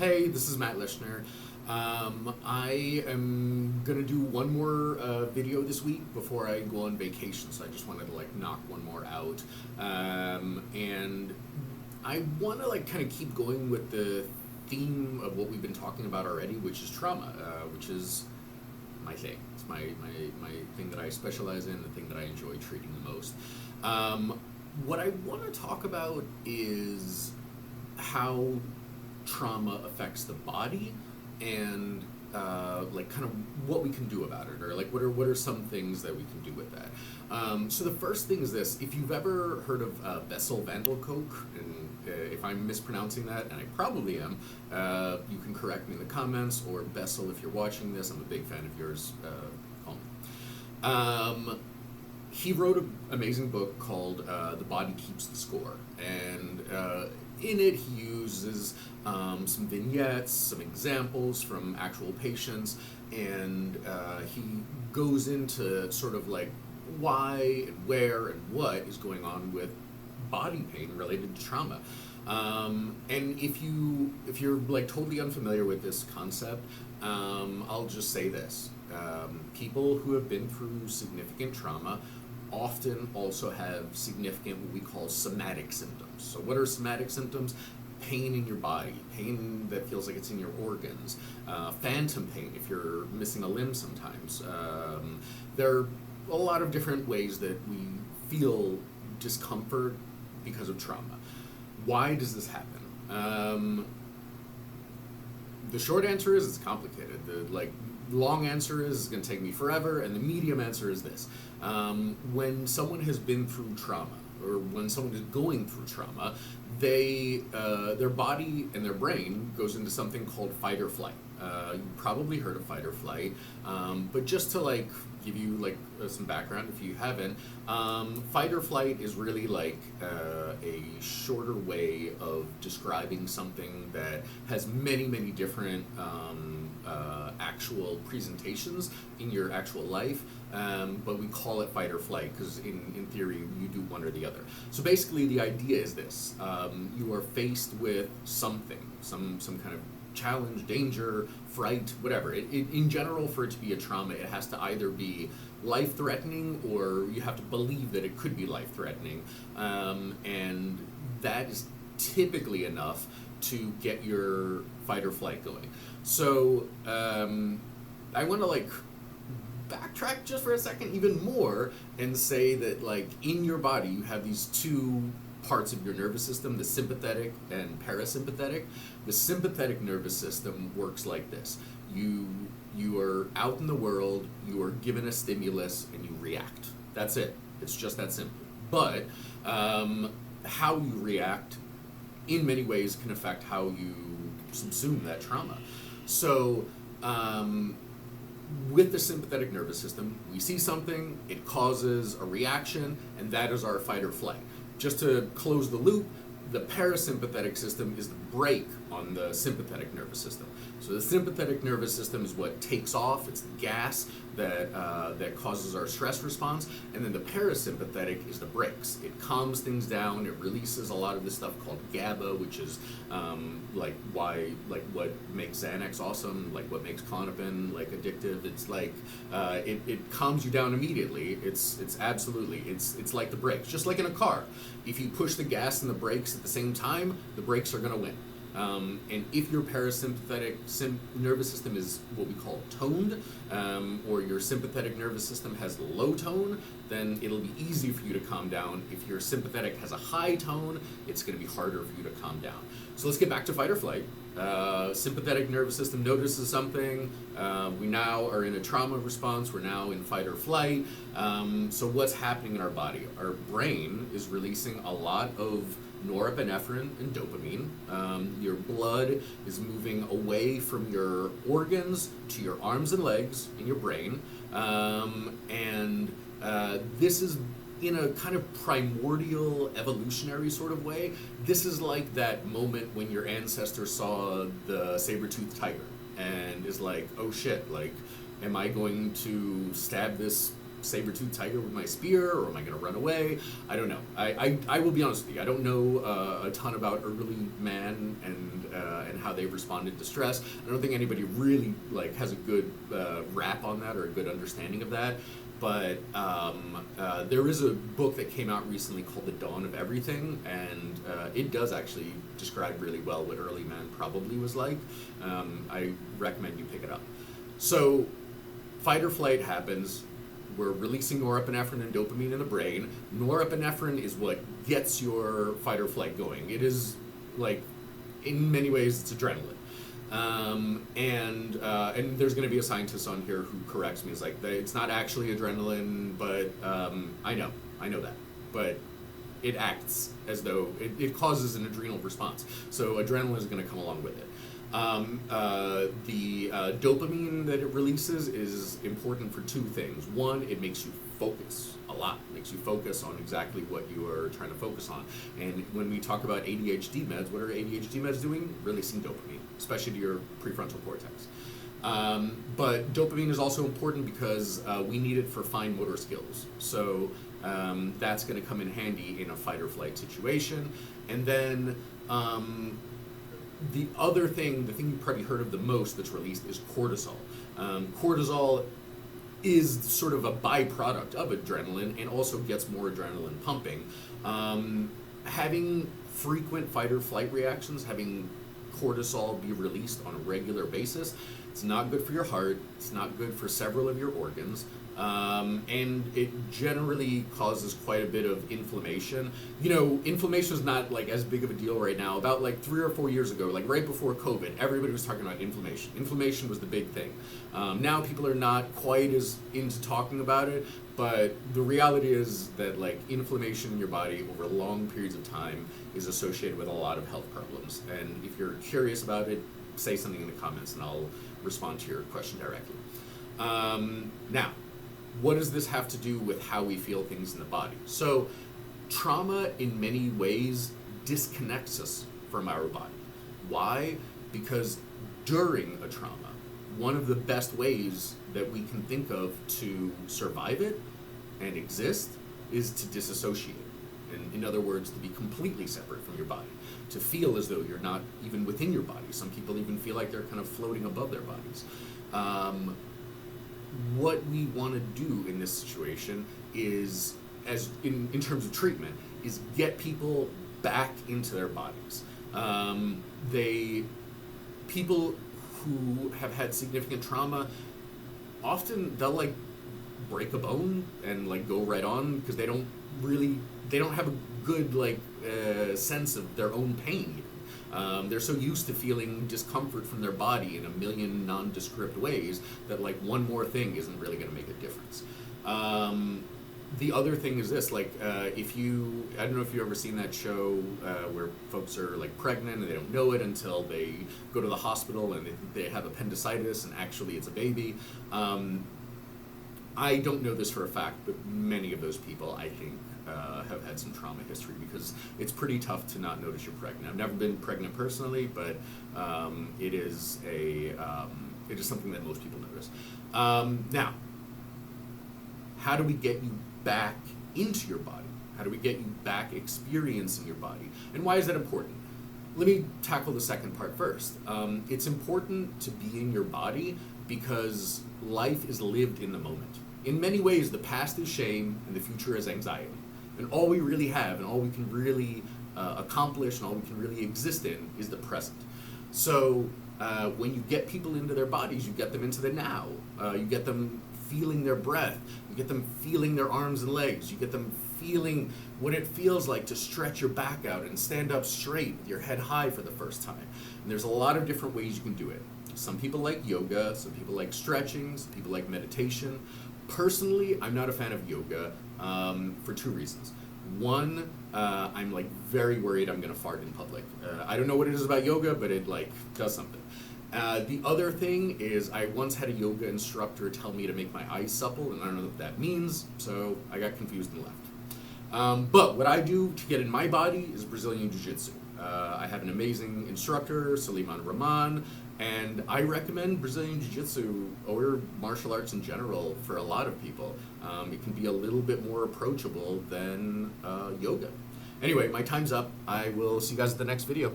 Hey, this is Matt Lishner. I am gonna do one more video this week before I go on vacation, so I just wanted to knock one more out. And I want to kind of keep going with the theme of what we've been talking about already, which is trauma, which is my thing. It's my thing that I specialize in, the thing that I enjoy treating the most. What I want to talk about is how trauma affects the body and kind of what we can do about it, or what are some things that we can do with that. So the first thing is this: if you've ever heard of Bessel van der Kolk, and if I'm mispronouncing that, and I probably am, you can correct me in the comments, or Bessel, if you're watching this, I'm a big fan of yours, call me. He wrote an amazing book called The Body Keeps the Score, and in it he uses some vignettes, some examples from actual patients, and he goes into sort of why and where and what is going on with body pain related to trauma. And if you're totally unfamiliar with this concept, I'll just say this: people who have been through significant trauma often also have significant what we call somatic symptoms. So what are somatic symptoms? Pain in your body, pain that feels like it's in your organs, phantom pain if you're missing a limb sometimes. There are a lot of different ways that we feel discomfort because of trauma. Why does this happen? The short answer is it's complicated. The long answer is it's going to take me forever, and the medium answer is this. When someone has been through trauma, or when someone is going through trauma, their body and their brain goes into something called fight or flight. You've probably heard of fight or flight, but just to give you some background if you haven't, fight or flight is really a shorter way of describing something that has many different actual presentations in your actual life, but we call it fight or flight because in theory you do one or the other. So basically the idea is this: you are faced with something, some kind of challenge, danger, fright, whatever. In general, for it to be a trauma, it has to either be life-threatening or you have to believe that it could be life-threatening, and that is typically enough to get your fight or flight going. So I want to backtrack just for a second even more and say that in your body you have these two parts of your nervous system, the sympathetic and parasympathetic. The sympathetic nervous system works like this: you are out in the world, you are given a stimulus, and you react. That's it. It's just that simple. But how you react in many ways can affect how you subsume that trauma. So with the sympathetic nervous system, we see something, it causes a reaction, and that is our fight or flight. Just to close the loop, the parasympathetic system is the brake on the sympathetic nervous system. So the sympathetic nervous system is what takes off. It's the gas that causes our stress response, and then the parasympathetic is the brakes. It calms things down. It releases a lot of this stuff called GABA, which is what makes Xanax awesome, what makes Klonopin addictive. It's it calms you down immediately. It's absolutely it's like the brakes, just like in a car. If you push the gas and the brakes at the same time, the brakes are going to win. And if your parasympathetic nervous system is what we call toned, or your sympathetic nervous system has low tone, then it'll be easy for you to calm down. If your sympathetic has a high tone, it's going to be harder for you to calm down. So let's get back to fight or flight. Sympathetic nervous system notices something. We now are in a trauma response. We're now in fight or flight. So what's happening in our body? Our brain is releasing a lot of norepinephrine and dopamine. Your blood is moving away from your organs to your arms and legs in your brain. And this is in a kind of primordial evolutionary sort of way. This is like that moment when your ancestor saw the saber-toothed tiger and is like, oh shit, am I going to stab this saber-toothed tiger with my spear, or am I going to run away? I don't know. I will be honest with you. I don't know a ton about early man and how how they responded to stress. I don't think anybody really like has a good rap on that or a good understanding of that. But there is a book that came out recently called The Dawn of Everything, and it does actually describe really well what early man probably was like. I recommend you pick it up. So, fight or flight happens. We're releasing norepinephrine and dopamine in the brain. Norepinephrine is what gets your fight or flight going. It is, like, in many ways, it's adrenaline. And there's going to be a scientist on here who corrects me. It's like, it's not actually adrenaline, but I know that. But it acts as though it causes an adrenal response. So adrenaline is going to come along with it. The dopamine that it releases is important for two things. One, it makes you focus a lot. It makes you focus on exactly what you are trying to focus on. And when we talk about ADHD meds, what are ADHD meds doing? Releasing dopamine, especially to your prefrontal cortex. But dopamine is also important because we need it for fine motor skills. So that's going to come in handy in a fight or flight situation. And then the other thing, the thing you've probably heard of the most that's released is cortisol. Cortisol is sort of a byproduct of adrenaline and also gets more adrenaline pumping. Having frequent fight or flight reactions, having cortisol be released on a regular basis, it's not good for your heart, it's not good for several of your organs, and it generally causes quite a bit of inflammation. You know, inflammation is not like as big of a deal right now. About like 3 or 4 years ago, like right before COVID, everybody was talking about inflammation. Inflammation was the big thing. Now people are not quite as into talking about it, but the reality is that like inflammation in your body over long periods of time is associated with a lot of health problems. And if you're curious about it, say something in the comments and I'll respond to your question directly. Now, what does this have to do with how we feel things in the body? So, trauma in many ways disconnects us from our body. Why? Because during a trauma, one of the best ways that we can think of to survive it and exist is to disassociate. And in other words, to be completely separate from your body, to feel as though you're not even within your body. Some people even feel like they're kind of floating above their bodies. What we want to do in this situation is, as in terms of treatment, is get people back into their bodies. People who have had significant trauma, often they'll like break a bone and like go right on because they don't have a good like sense of their own pain. They're so used to feeling discomfort from their body in a million nondescript ways that like one more thing isn't really going to make a difference. The other thing is this, like I don't know if you've ever seen that show where folks are like pregnant and they don't know it until they go to the hospital and they have appendicitis and actually it's a baby. I don't know this for a fact, but many of those people, I think, have had some trauma history because it's pretty tough to not notice you're pregnant. I've never been pregnant personally, but it is something that most people notice. Now, how do we get you back into your body? How do we get you back experiencing your body? And why is that important? Let me tackle the second part first. It's important to be in your body because life is lived in the moment. In many ways, the past is shame and the future is anxiety. And all we really have and all we can really accomplish and all we can really exist in is the present. So when you get people into their bodies, you get them into the now. You get them feeling their breath. You get them feeling their arms and legs. You get them feeling what it feels like to stretch your back out and stand up straight with your head high for the first time. And there's a lot of different ways you can do it. Some people like yoga, some people like stretching, some people like meditation. Personally, I'm not a fan of yoga for two reasons. One, I'm like very worried I'm gonna fart in public. I don't know what it is about yoga, but it like does something. The other thing is I once had a yoga instructor tell me to make my eyes supple, and I don't know what that means, so I got confused and left. But what I do to get in my body is Brazilian Jiu-Jitsu. I have an amazing instructor, Suleiman Rahman, and I recommend Brazilian Jiu-Jitsu or martial arts in general for a lot of people. It can be a little bit more approachable than yoga. Anyway, my time's up. I will see you guys at the next video.